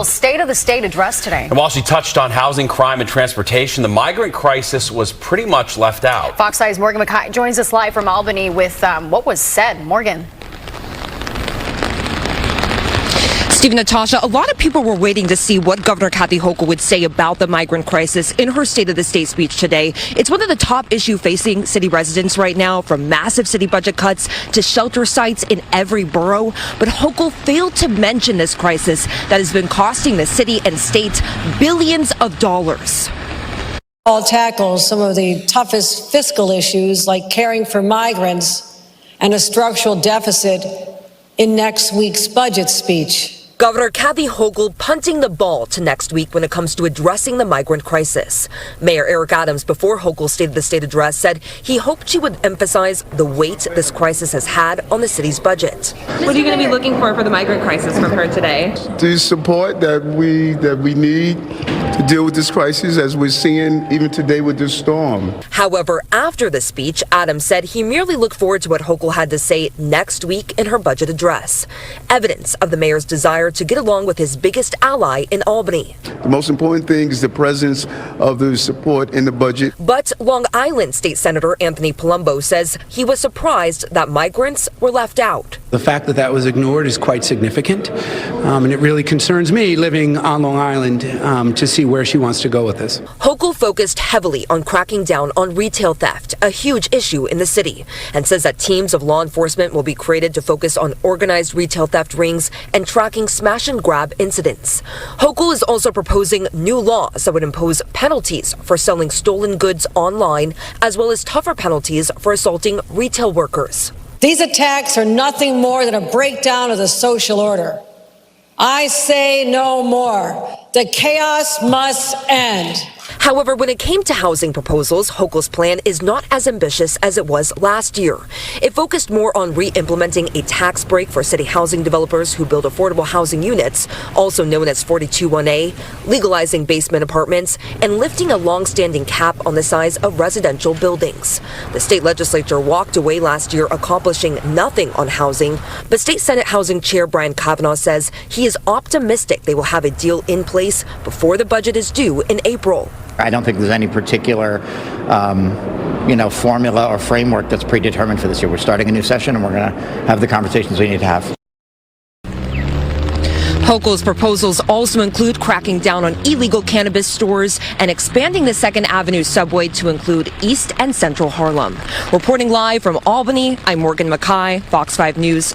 Hochul's State of the State address today. And while she touched on housing, crime, and transportation, the migrant crisis was pretty much left out. Fox 5's Morgan McKay joins us live from Albany with what was said. Morgan. Steve, Natasha, a lot of people were waiting to see what Governor Kathy Hochul would say about the migrant crisis in her State of the State speech today. It's one of the top issues facing city residents right now, from massive city budget cuts to shelter sites in every borough. But Hochul failed to mention this crisis that has been costing the city and state billions of dollars. I'll tackle some of the toughest fiscal issues like caring for migrants and a structural deficit in next week's budget speech. Governor Kathy Hochul punting the ball to next week when it comes to addressing the migrant crisis. Mayor Eric Adams, before Hochul's State of the State address, said he hoped she would emphasize the weight this crisis has had on the city's budget. What are you going to be looking for the migrant crisis from her today? The support that we need to deal with this crisis, as we're seeing even today with this storm. However, after the speech, Adams said he merely looked forward to what Hochul had to say next week in her budget address. Evidence of the mayor's desire to get along with his biggest ally in Albany. The most important thing is the presence of the support in the budget. But Long Island State Senator Anthony Palumbo says he was surprised that migrants were left out. The fact that that was ignored is quite significant, and it really concerns me, living on Long Island, to see where she wants to go with this. Hochul focused heavily on cracking down on retail theft, a huge issue in the city, and says that teams of law enforcement will be created to focus on organized retail theft rings and tracking smash and grab incidents. Hochul is also proposing new laws that would impose penalties for selling stolen goods online, as well as tougher penalties for assaulting retail workers. These attacks are nothing more than a breakdown of the social order. I say no more. The chaos must end. However, when it came to housing proposals, Hochul's plan is not as ambitious as it was last year. It focused more on re-implementing a tax break for city housing developers who build affordable housing units, also known as 421A, legalizing basement apartments, and lifting a long-standing cap on the size of residential buildings. The state legislature walked away last year accomplishing nothing on housing, but State Senate Housing Chair Brian Kavanaugh says he is optimistic they will have a deal in place before the budget is due in April. I don't think there's any particular, formula or framework that's predetermined for this year. We're starting a new session, and we're going to have the conversations we need to have. Hochul's proposals also include cracking down on illegal cannabis stores and expanding the 2nd Avenue subway to include East and Central Harlem. Reporting live from Albany, I'm Morgan McKay, Fox 5 News.